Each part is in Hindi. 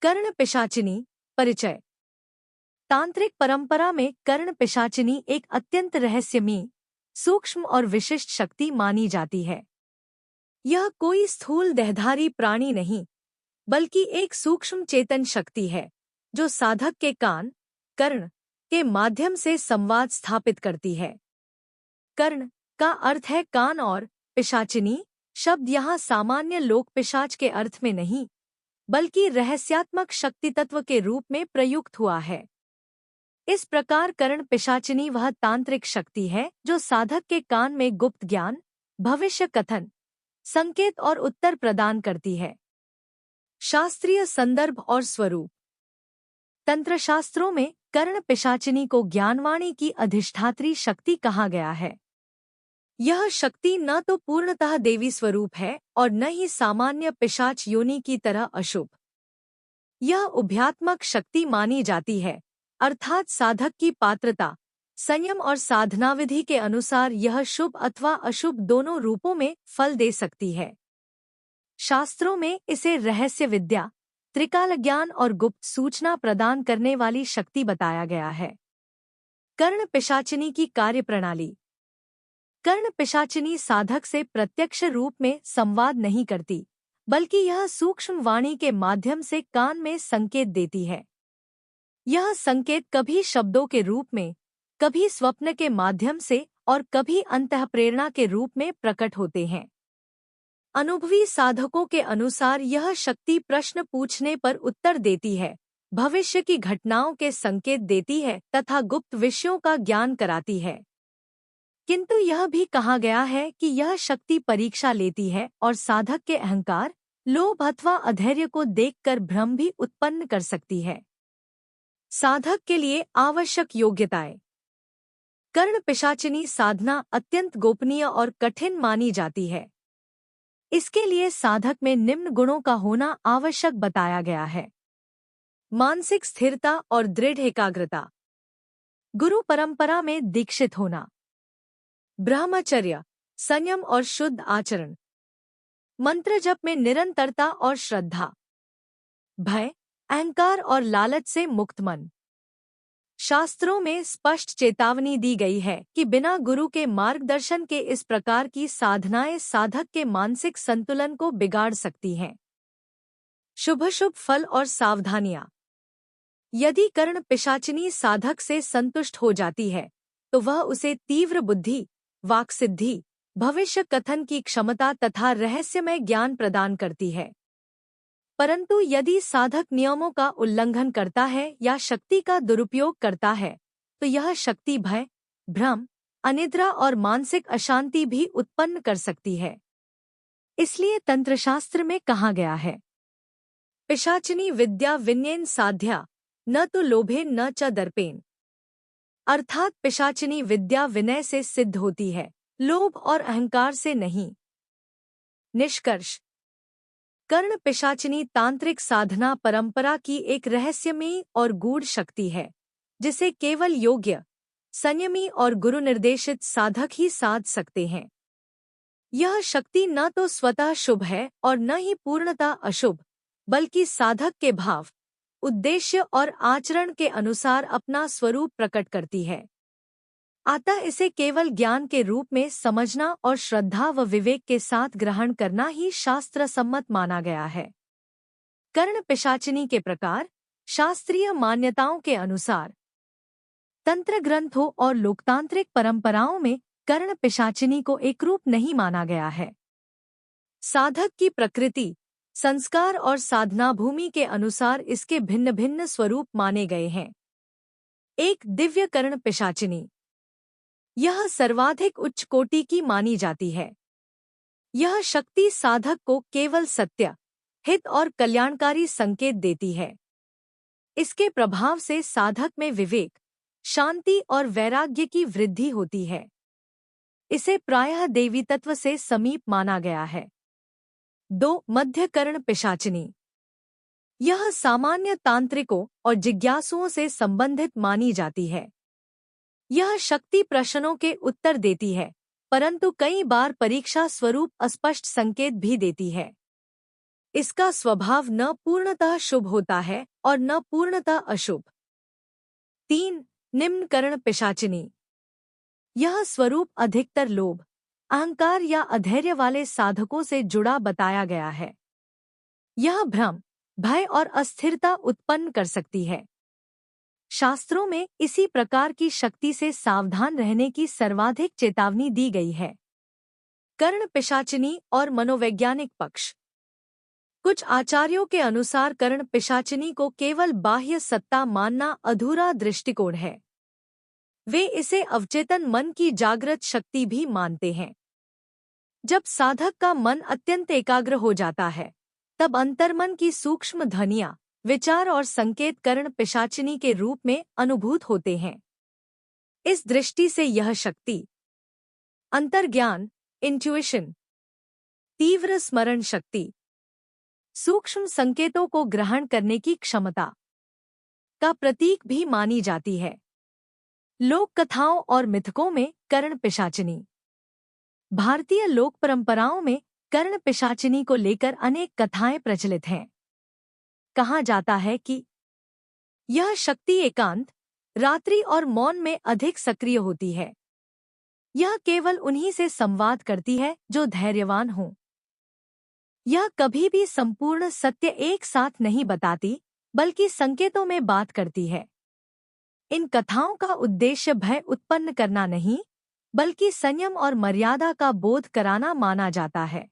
कर्ण पिशाचिनी परिचय। तांत्रिक परंपरा में कर्ण पिशाचिनी एक अत्यंत रहस्यमयी, सूक्ष्म और विशिष्ट शक्ति मानी जाती है। यह कोई स्थूल देहधारी प्राणी नहीं, बल्कि एक सूक्ष्म चेतन शक्ति है जो साधक के कान, कर्ण के माध्यम से संवाद स्थापित करती है। कर्ण का अर्थ है कान और पिशाचिनी शब्द यहाँ सामान्य लोक पिशाच के अर्थ में नहीं, बल्कि रहस्यात्मक शक्ति तत्व के रूप में प्रयुक्त हुआ है। इस प्रकार कर्ण पिशाचिनी वह तांत्रिक शक्ति है जो साधक के कान में गुप्त ज्ञान, भविष्य कथन, संकेत और उत्तर प्रदान करती है। शास्त्रीय संदर्भ और स्वरूप। तंत्रशास्त्रों में कर्ण पिशाचिनी को ज्ञानवाणी की अधिष्ठात्री शक्ति कहा गया है। यह शक्ति न तो पूर्णतः देवी स्वरूप है और न ही सामान्य पिशाच योनि की तरह अशुभ। यह उभयात्मक शक्ति मानी जाती है, अर्थात साधक की पात्रता, संयम और साधनाविधि के अनुसार यह शुभ अथवा अशुभ दोनों रूपों में फल दे सकती है। शास्त्रों में इसे रहस्य विद्या, त्रिकाल ज्ञान और गुप्त सूचना प्रदान करने वाली शक्ति बताया गया है। कर्ण पिशाचिनी की कार्यप्रणाली। कर्ण पिशाचिनी साधक से प्रत्यक्ष रूप में संवाद नहीं करती, बल्कि यह सूक्ष्म वाणी के माध्यम से कान में संकेत देती है। यह संकेत कभी शब्दों के रूप में, कभी स्वप्न के माध्यम से और कभी अंतःप्रेरणा के रूप में प्रकट होते हैं। अनुभवी साधकों के अनुसार यह शक्ति प्रश्न पूछने पर उत्तर देती है, भविष्य की घटनाओं के संकेत देती है तथा गुप्त विषयों का ज्ञान कराती है। किंतु यह भी कहा गया है कि यह शक्ति परीक्षा लेती है और साधक के अहंकार, लोभ अथवा अधैर्य को देखकर भ्रम भी उत्पन्न कर सकती है। साधक के लिए आवश्यक योग्यताएं। कर्ण पिशाचिनी साधना अत्यंत गोपनीय और कठिन मानी जाती है। इसके लिए साधक में निम्न गुणों का होना आवश्यक बताया गया है। मानसिक स्थिरता और दृढ़ एकाग्रता, गुरु परंपरा में दीक्षित होना, ब्रह्मचर्य, संयम और शुद्ध आचरण, मंत्र जप में निरंतरता और श्रद्धा, भय, अहंकार और लालच से मुक्त मन। शास्त्रों में स्पष्ट चेतावनी दी गई है कि बिना गुरु के मार्गदर्शन के इस प्रकार की साधनाएं साधक के मानसिक संतुलन को बिगाड़ सकती हैं। शुभ फल और सावधानियां। यदि कर्ण पिशाचिनी साधक से संतुष्ट हो जाती है, तो वह उसे तीव्र बुद्धि, वाक्सिद्धि, भविष्य कथन की क्षमता तथा रहस्यमय ज्ञान प्रदान करती है। परंतु यदि साधक नियमों का उल्लंघन करता है या शक्ति का दुरुपयोग करता है, तो यह शक्ति भय, भ्रम, अनिद्रा और मानसिक अशांति भी उत्पन्न कर सकती है। इसलिए तंत्रशास्त्र में कहा गया है, पिशाचिनी विद्या विनयेन साध्या, न तो लोभेन न च दर्पेन। अर्थात पिशाचिनी विद्या विनय से सिद्ध होती है, लोभ और अहंकार से नहीं। निष्कर्ष। कर्ण पिशाचिनी तांत्रिक साधना परंपरा की एक रहस्यमयी और गूढ़ शक्ति है, जिसे केवल योग्य, संयमी और गुरु निर्देशित साधक ही साध सकते हैं। यह शक्ति न तो स्वतः शुभ है और न ही पूर्णतः अशुभ, बल्कि साधक के भाव, उद्देश्य और आचरण के अनुसार अपना स्वरूप प्रकट करती है। अतः इसे केवल ज्ञान के रूप में समझना और श्रद्धा व विवेक के साथ ग्रहण करना ही शास्त्र सम्मत माना गया है। कर्ण पिशाचिनी के प्रकार। शास्त्रीय मान्यताओं के अनुसार तंत्र ग्रंथों और लोकतांत्रिक परंपराओं में कर्ण पिशाचिनी को एकरूप नहीं माना गया है। साधक की प्रकृति, संस्कार और साधना भूमि के अनुसार इसके भिन्न भिन्न स्वरूप माने गए हैं। एक दिव्य कर्ण पिशाचिनी। यह सर्वाधिक उच्च कोटि की मानी जाती है। यह शक्ति साधक को केवल सत्य, हित और कल्याणकारी संकेत देती है। इसके प्रभाव से साधक में विवेक, शांति और वैराग्य की वृद्धि होती है। इसे प्रायः देवी तत्व से समीप माना गया है। 2. मध्य कर्ण पिशाचिनी। यह सामान्य तांत्रिकों और जिज्ञासुओं से संबंधित मानी जाती है। यह शक्ति प्रश्नों के उत्तर देती है, परंतु कई बार परीक्षा स्वरूप अस्पष्ट संकेत भी देती है। इसका स्वभाव न पूर्णतः शुभ होता है और न पूर्णतः अशुभ। 3. निम्न करण पिशाचिनी। यह स्वरूप अधिकतर लोभ, अहंकार या अधैर्य वाले साधकों से जुड़ा बताया गया है। यह भ्रम, भय और अस्थिरता उत्पन्न कर सकती है। शास्त्रों में इसी प्रकार की शक्ति से सावधान रहने की सर्वाधिक चेतावनी दी गई है। कर्ण पिशाचिनी और मनोवैज्ञानिक पक्ष। कुछ आचार्यों के अनुसार कर्ण पिशाचिनी को केवल बाह्य सत्ता मानना अधूरा दृष्टिकोण है। वे इसे अवचेतन मन की जागृत शक्ति भी मानते हैं। जब साधक का मन अत्यंत एकाग्र हो जाता है, तब अंतर्मन की सूक्ष्म ध्वनियां, विचार और संकेत कर्ण पिशाचिनी के रूप में अनुभूत होते हैं। इस दृष्टि से यह शक्ति अंतर्ज्ञान, इंट्यूइशन, तीव्र स्मरण शक्ति, सूक्ष्म संकेतों को ग्रहण करने की क्षमता का प्रतीक भी मानी जाती है। लोक कथाओं और मिथकों में कर्ण पिशाचिनी। भारतीय लोक परंपराओं में कर्ण पिशाचिनी को लेकर अनेक कथाएं प्रचलित हैं। कहा जाता है कि यह शक्ति एकांत, रात्रि और मौन में अधिक सक्रिय होती है। यह केवल उन्हीं से संवाद करती है जो धैर्यवान हों। यह कभी भी संपूर्ण सत्य एक साथ नहीं बताती, बल्कि संकेतों में बात करती है। इन कथाओं का उद्देश्य भय उत्पन्न करना नहीं, बल्कि संयम और मर्यादा का बोध कराना माना जाता है।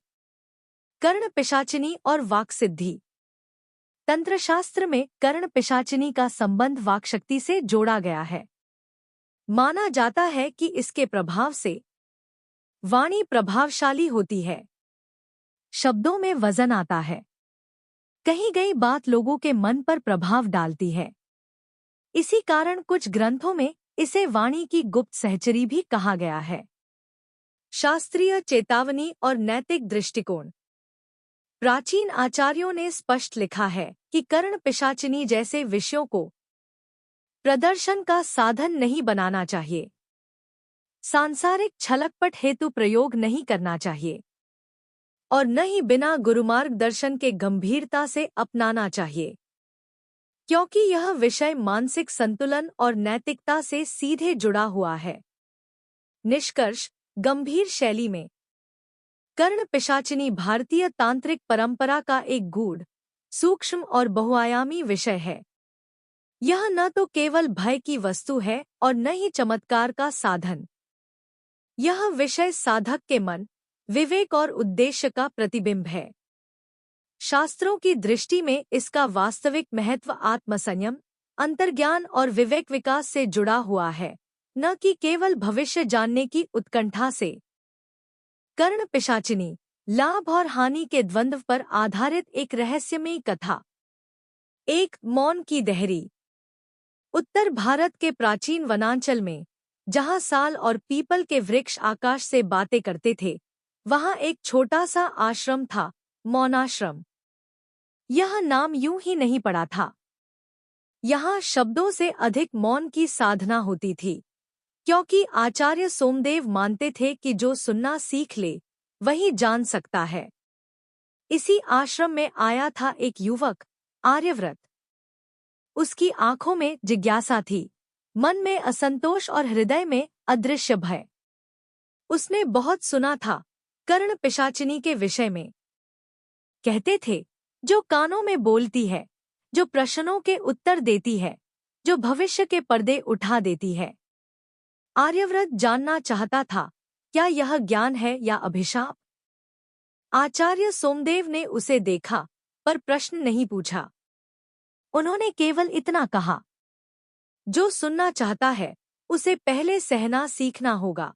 कर्ण पिशाचिनी और वाक्सिद्धि। तंत्रशास्त्र में कर्ण पिशाचिनी का संबंध वाक्शक्ति से जोड़ा गया है। माना जाता है कि इसके प्रभाव से वाणी प्रभावशाली होती है, शब्दों में वजन आता है, कही गई बात लोगों के मन पर प्रभाव डालती है। इसी कारण कुछ ग्रंथों में इसे वाणी की गुप्त सहचरी भी कहा गया है। शास्त्रीय चेतावनी और नैतिक दृष्टिकोण। प्राचीन आचार्यों ने स्पष्ट लिखा है कि कर्ण पिशाचिनी जैसे विषयों को प्रदर्शन का साधन नहीं बनाना चाहिए। सांसारिक छलकपट हेतु प्रयोग नहीं करना चाहिए और न ही बिना गुरुमार्ग दर्शन के गंभीरता से अपनाना चाहिए, क्योंकि यह विषय मानसिक संतुलन और नैतिकता से सीधे जुड़ा हुआ है। निष्कर्ष, गंभीर शैली में कर्ण पिशाचिनी भारतीय तांत्रिक परंपरा का एक गूढ़, सूक्ष्म और बहुआयामी विषय है। यह न तो केवल भय की वस्तु है और न ही चमत्कार का साधन। यह विषय साधक के मन, विवेक और उद्देश्य का प्रतिबिंब है। शास्त्रों की दृष्टि में इसका वास्तविक महत्व आत्मसंयम, अंतर्ज्ञान और विवेक विकास से जुड़ा हुआ है, न कि केवल भविष्य जानने की उत्कंठा से। कर्ण पिशाचिनी, लाभ और हानि के द्वंद्व पर आधारित एक रहस्यमयी कथा। एक मौन की देहरी। उत्तर भारत के प्राचीन वनांचल में, जहां साल और पीपल के वृक्ष आकाश से बातें करते थे, वहां एक छोटा सा आश्रम था, मौनाश्रम। यह नाम यूं ही नहीं पड़ा था। यहाँ शब्दों से अधिक मौन की साधना होती थी, क्योंकि आचार्य सोमदेव मानते थे कि जो सुनना सीख ले, वही जान सकता है। इसी आश्रम में आया था एक युवक, आर्यव्रत। उसकी आंखों में जिज्ञासा थी, मन में असंतोष और हृदय में अदृश्य भय। उसने बहुत सुना था कर्ण पिशाचिनी के विषय में। कहते थे, जो कानों में बोलती है, जो प्रश्नों के उत्तर देती है, जो भविष्य के पर्दे उठा देती है। आर्यव्रत जानना चाहता था, क्या यह ज्ञान है या अभिशाप? आचार्य सोमदेव ने उसे देखा, पर प्रश्न नहीं पूछा। उन्होंने केवल इतना कहा, जो सुनना चाहता है, उसे पहले सहना सीखना होगा।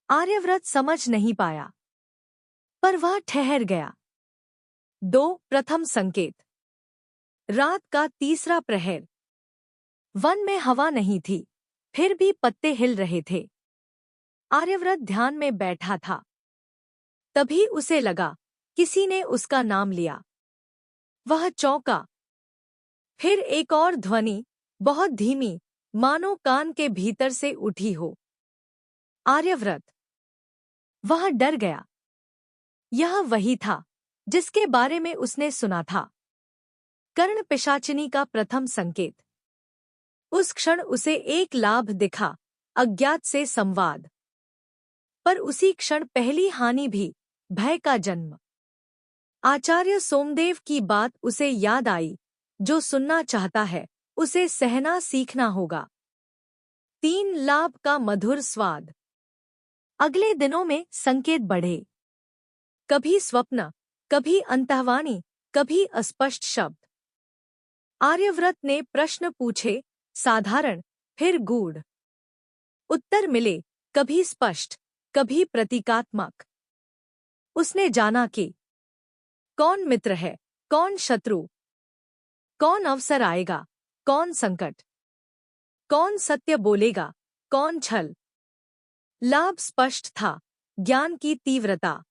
आर्यव्रत समझ नहीं पाया, पर वह ठहर गया। 2. प्रथम संकेत। रात का तीसरा प्रहर। वन में हवा नहीं थी, फिर भी पत्ते हिल रहे थे। आर्यव्रत ध्यान में बैठा था। तभी उसे लगा, किसी ने उसका नाम लिया। वह चौंका। फिर एक और ध्वनि, बहुत धीमी, मानो कान के भीतर से उठी हो। आर्यव्रत। वह डर गया। यह वही था, जिसके बारे में उसने सुना था। कर्ण पिशाचिनी का प्रथम संकेत। उस क्षण उसे एक लाभ दिखा, अज्ञात से संवाद। पर उसी क्षण पहली हानि भी, भय का जन्म। आचार्य सोमदेव की बात उसे याद आई, जो सुनना चाहता है उसे सहना सीखना होगा। 3 लाभ का मधुर स्वाद। अगले दिनों में संकेत बढ़े। कभी स्वप्न, कभी अंतःवाणी, कभी अस्पष्ट शब्द। आर्यव्रत ने प्रश्न पूछे, साधारण, फिर गूढ़। उत्तर मिले, कभी स्पष्ट, कभी प्रतीकात्मक। उसने जाना कि कौन मित्र है, कौन शत्रु, कौन अवसर आएगा, कौन संकट, कौन सत्य बोलेगा, कौन छल। लाभ स्पष्ट था, ज्ञान की तीव्रता।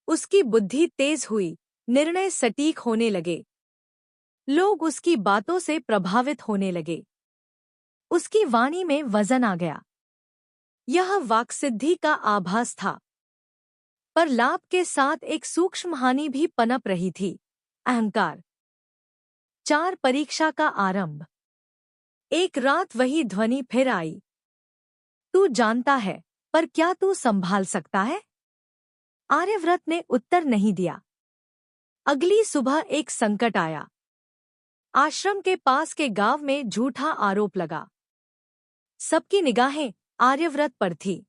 उसकी बुद्धि तेज हुई, निर्णय सटीक होने लगे। लोग उसकी बातों से प्रभावित होने लगे। उसकी वाणी में वजन आ गया। यह वाक्सिद्धि का आभास था। पर लाभ के साथ एक सूक्ष्म हानि भी पनप रही थी, अहंकार। 4 परीक्षा का आरंभ। एक रात वही ध्वनि फिर आई। तू जानता है, पर क्या तू संभाल सकता है? आर्यव्रत ने उत्तर नहीं दिया। अगली सुबह एक संकट आया। आश्रम के पास के गांव में झूठा आरोप लगा। सबकी निगाहें आर्यव्रत पर थी।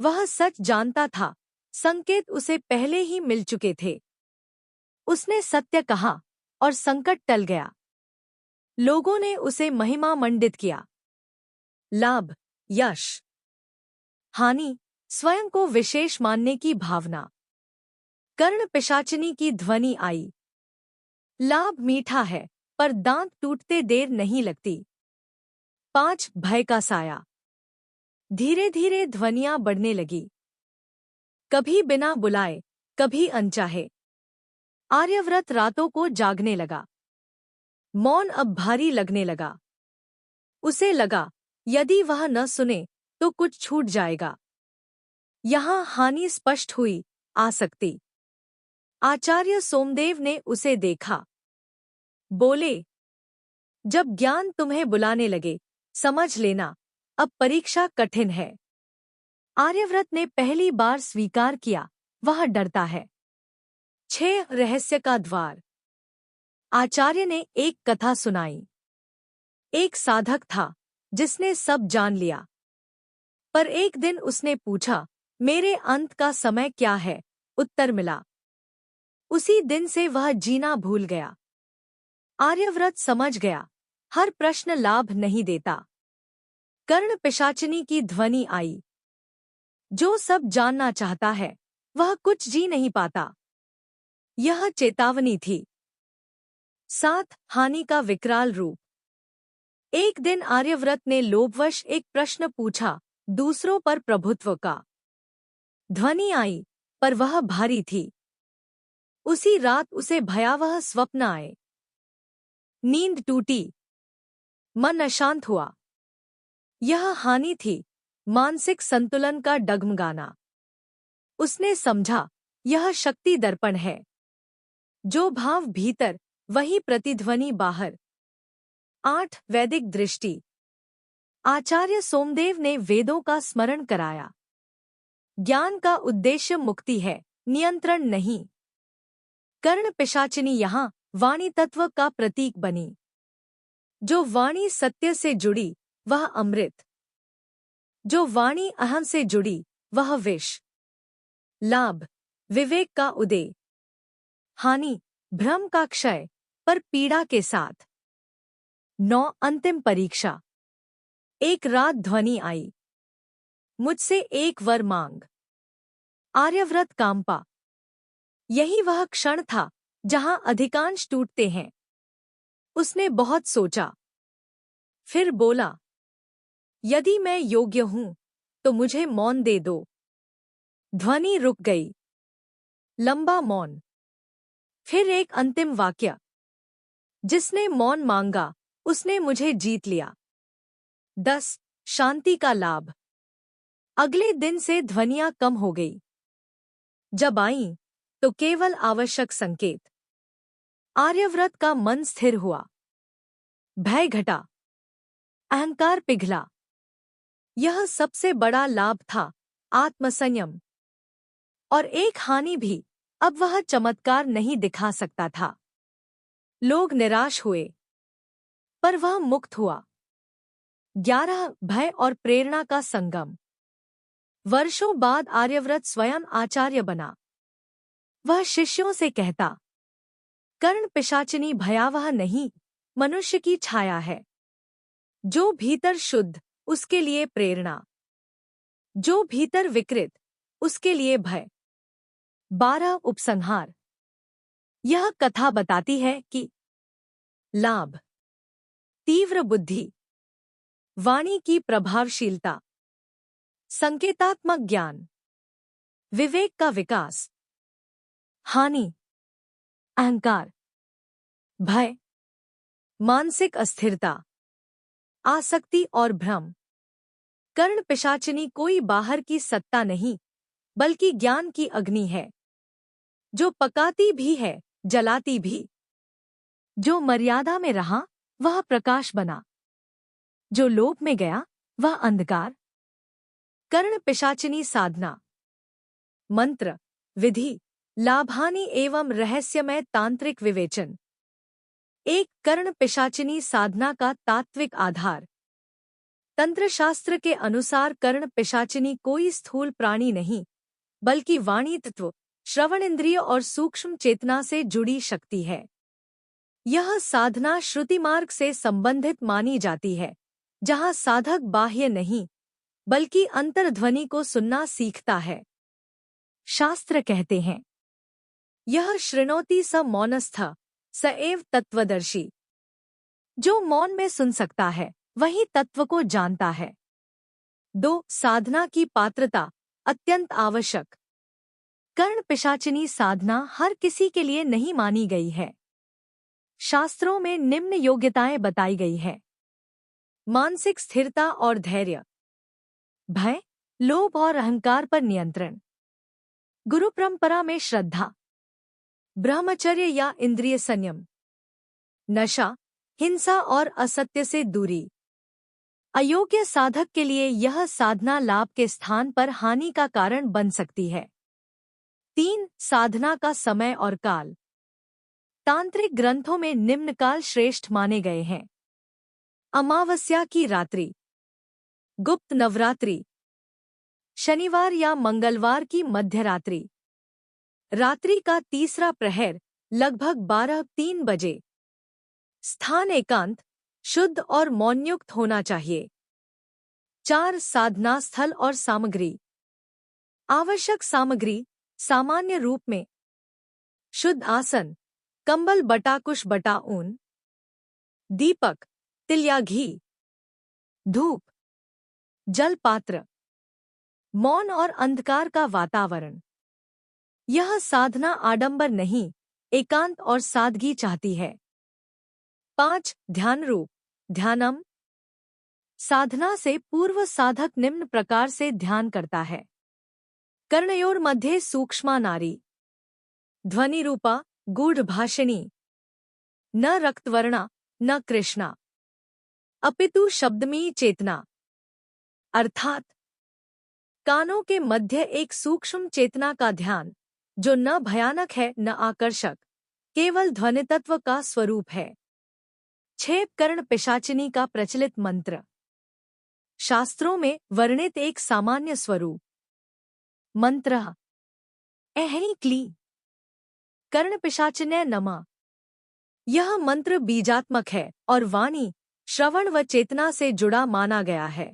वह सच जानता था, संकेत उसे पहले ही मिल चुके थे। उसने सत्य कहा और संकट टल गया। लोगों ने उसे महिमा मंडित किया। लाभ, यश, हानि, स्वयं को विशेष मानने की भावना। कर्ण पिशाचिनी की ध्वनि आई। लाभ मीठा है, पर दांत टूटते देर नहीं लगती। 5 भय का साया। धीरे धीरे ध्वनियां बढ़ने लगी। कभी बिना बुलाए, कभी अनचाहे। आर्यव्रत रातों को जागने लगा। मौन अब भारी लगने लगा। उसे लगा, यदि वह न सुने तो कुछ छूट जाएगा। यहाँ हानि स्पष्ट हुई, आसक्ति। आचार्य सोमदेव ने उसे देखा। बोले, जब ज्ञान तुम्हें बुलाने लगे, समझ लेना, अब परीक्षा कठिन है। आर्यव्रत ने पहली बार स्वीकार किया, वह डरता है। 6 रहस्य का द्वार। आचार्य ने एक कथा सुनाई। एक साधक था, जिसने सब जान लिया। पर एक दिन उसने पूछा, मेरे अंत का समय क्या है? उत्तर मिला। उसी दिन से वह जीना भूल गया। आर्यव्रत समझ गया, हर प्रश्न लाभ नहीं देता। कर्ण पिशाचिनी की ध्वनि आई। जो सब जानना चाहता है, वह कुछ जी नहीं पाता। यह चेतावनी थी। 7 हानि का विकराल रूप। एक दिन आर्यव्रत ने लोभवश एक प्रश्न पूछा, दूसरों पर प्रभुत्व का। ध्वनि आई, पर वह भारी थी। उसी रात उसे भयावह स्वप्न आए। नींद टूटी, मन अशांत हुआ। यह हानि थी, मानसिक संतुलन का डगमगाना। उसने समझा, यह शक्ति दर्पण है। जो भाव भीतर, वही प्रतिध्वनि बाहर। 8 वैदिक दृष्टि। आचार्य सोमदेव ने वेदों का स्मरण कराया। ज्ञान का उद्देश्य मुक्ति है, नियंत्रण नहीं। कर्ण पिशाचिनी यहाँ वाणी तत्व का प्रतीक बनी। जो वाणी सत्य से जुड़ी, वह अमृत। जो वाणी अहम से जुड़ी, वह विष। लाभ, विवेक का उदय। हानि, भ्रम का क्षय, पर पीड़ा के साथ। 9 अंतिम परीक्षा। एक रात ध्वनि आई। मुझसे एक वर मांग। आर्यव्रत कांपा। यही वह क्षण था, जहां अधिकांश टूटते हैं। उसने बहुत सोचा। फिर बोला, यदि मैं योग्य हूं, तो मुझे मौन दे दो। ध्वनि रुक गई। लंबा मौन। फिर एक अंतिम वाक्य। जिसने मौन मांगा, उसने मुझे जीत लिया। 10 शांति का लाभ। अगले दिन से ध्वनियां कम हो गई। जब आईं, तो केवल आवश्यक संकेत। आर्यव्रत का मन स्थिर हुआ, भय घटा, अहंकार पिघला। यह सबसे बड़ा लाभ था, आत्मसंयम। और एक हानि भी, अब वह चमत्कार नहीं दिखा सकता था। लोग निराश हुए, पर वह मुक्त हुआ। 11 भय और प्रेरणा का संगम। वर्षों बाद आर्यव्रत स्वयं आचार्य बना। वह शिष्यों से कहता, कर्ण पिशाचिनी भयावह नहीं, मनुष्य की छाया है। जो भीतर शुद्ध, उसके लिए प्रेरणा। जो भीतर विकृत, उसके लिए भय। 12 उपसंहार। यह कथा बताती है कि लाभ, तीव्र बुद्धि, वाणी की प्रभावशीलता, संकेतात्मक ज्ञान, विवेक का विकास। हानि, अहंकार, भय, मानसिक अस्थिरता, आसक्ति और भ्रम। कर्ण पिशाचिनी कोई बाहर की सत्ता नहीं, बल्कि ज्ञान की अग्नि है, जो पकाती भी है, जलाती भी। जो मर्यादा में रहा, वह प्रकाश बना। जो लोभ में गया, वह अंधकार। कर्ण पिशाचिनी साधना। मंत्र, विधि, लाभानि एवं रहस्यमय तांत्रिक विवेचन। एक, कर्ण पिशाचिनी साधना का तात्विक आधार। तंत्रशास्त्र के अनुसार कर्ण पिशाचिनी कोई स्थूल प्राणी नहीं, बल्कि वाणी तत्व, श्रवण इंद्रिय और सूक्ष्म चेतना से जुड़ी शक्ति है। यह साधना श्रुति मार्ग से संबंधित मानी जाती है, जहाँ साधक बाह्य नहीं, बल्कि अंतर्ध्वनि को सुनना सीखता है। शास्त्र कहते हैं, यह शृणोति स मौनस्थः स एव तत्वदर्शी। जो मौन में सुन सकता है, वही तत्व को जानता है। 2, साधना की पात्रता, अत्यंत आवश्यक। कर्ण पिशाचिनी साधना हर किसी के लिए नहीं मानी गई है। शास्त्रों में निम्न योग्यताएं बताई गई है। मानसिक स्थिरता और धैर्य, भय, लोभ और अहंकार पर नियंत्रण, गुरु परंपरा में श्रद्धा, ब्रह्मचर्य या इंद्रिय संयम, नशा, हिंसा और असत्य से दूरी। अयोग्य साधक के लिए यह साधना लाभ के स्थान पर हानि का कारण बन सकती है। 3, साधना का समय और काल। तांत्रिक ग्रंथों में निम्न काल श्रेष्ठ माने गए हैं। अमावस्या की रात्रि, गुप्त नवरात्रि, शनिवार या मंगलवार की मध्यरात्रि, रात्रि का तीसरा प्रहर लगभग 12-3 बजे। स्थान एकांत, शुद्ध और मौनयुक्त होना चाहिए। 4, साधना स्थल और सामग्री। आवश्यक सामग्री, सामान्य रूप में शुद्ध आसन, कंबल बटा कुश बटा ऊन, दीपक, तिल या घी, धूप, जल पात्र, मौन और अंधकार का वातावरण। यह साधना आडंबर नहीं, एकांत और सादगी चाहती है। 5, ध्यान रूप, ध्यानम। साधना से पूर्व साधक निम्न प्रकार से ध्यान करता है। कर्णयोर मध्ये सूक्ष्मा नारी, ध्वनि रूपा, गूढ़ भाषिणी, न रक्तवर्णा न कृष्णा, अपितु शब्दमी चेतना। अर्थात कानों के मध्य एक सूक्ष्म चेतना का ध्यान, जो न भयानक है न आकर्षक, केवल ध्वनितत्व का स्वरूप है। 6, कर्ण पिशाचिनी का प्रचलित मंत्र। शास्त्रों में वर्णित एक सामान्य स्वरूप मंत्र, ऐहि क्ली कर्ण पिशाचिने नमः। यह मंत्र बीजात्मक है और वाणी, श्रवण व चेतना से जुड़ा माना गया है।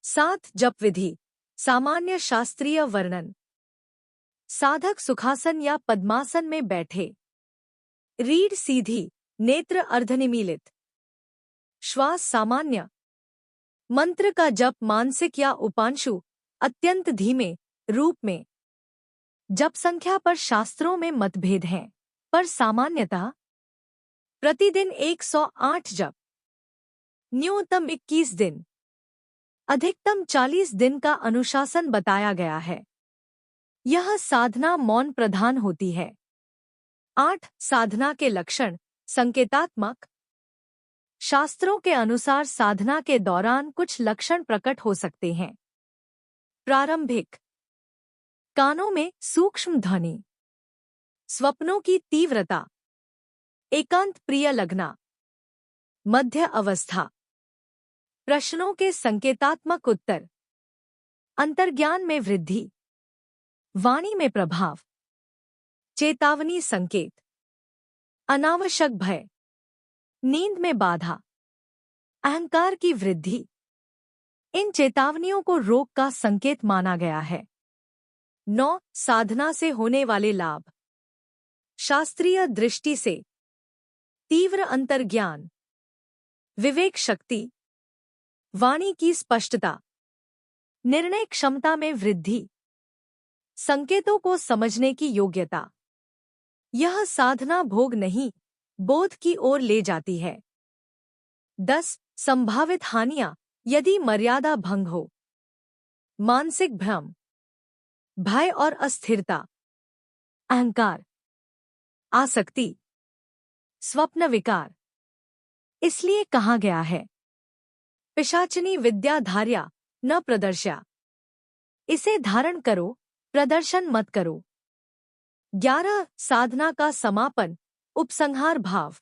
7, जप विधि, सामान्य शास्त्रीय वर्णन। साधक सुखासन या पद्मासन में बैठे, रीढ़ सीधी, नेत्र अर्धनिमीलित, श्वास सामान्य। मंत्र का जप मानसिक या उपांशु, अत्यंत धीमे रूप में। जप संख्या पर शास्त्रों में मतभेद हैं, पर सामान्यतः प्रतिदिन 108 जप, न्यूनतम 21 दिन, अधिकतम 40 दिन का अनुशासन बताया गया है। यह साधना मौन प्रधान होती है। 8 साधना के लक्षण संकेतात्मक। शास्त्रों के अनुसार साधना के दौरान कुछ लक्षण प्रकट हो सकते हैं। प्रारंभिक, कानों में सूक्ष्म ध्वनि, स्वप्नों की तीव्रता, एकांत प्रिय लगना, मध्य अवस्था, प्रश्नों के संकेतात्मक उत्तर, अंतर्ज्ञान में वृद्धि, वाणी में प्रभाव, चेतावनी संकेत, अनावश्यक भय, नींद में बाधा, अहंकार की वृद्धि। इन चेतावनियों को रोग का संकेत माना गया है। 9 साधना से होने वाले लाभ। शास्त्रीय दृष्टि से तीव्र अंतर्ज्ञान, विवेक शक्ति, वाणी की स्पष्टता, निर्णय क्षमता में वृद्धि, संकेतों को समझने की योग्यता। यह साधना भोग नहीं, बोध की ओर ले जाती है। 10 संभावित हानियां यदि मर्यादा भंग हो। मानसिक भ्रम, भय और अस्थिरता, अहंकार, आसक्ति, स्वप्न विकार। इसलिए कहा गया है, पिशाचिनी विद्या धार्या न प्रदर्श्या। इसे धारण करो, प्रदर्शन मत करो। 11 साधना का समापन उपसंहार भाव।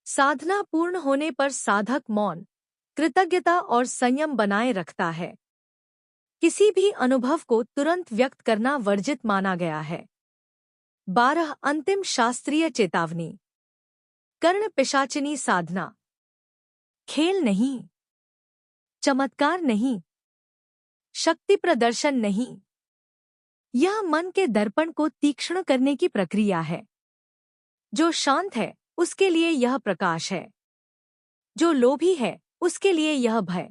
साधना पूर्ण होने पर साधक मौन, कृतज्ञता और संयम बनाए रखता है। किसी भी अनुभव को तुरंत व्यक्त करना वर्जित माना गया है। 12 अंतिम शास्त्रीय चेतावनी। कर्ण पिशाचिनी साधना खेल नहीं, चमत्कार नहीं, शक्ति प्रदर्शन नहीं। यह मन के दर्पण को तीक्ष्ण करने की प्रक्रिया है। जो शांत है उसके लिए यह प्रकाश है, जो लोभी है उसके लिए यह भय।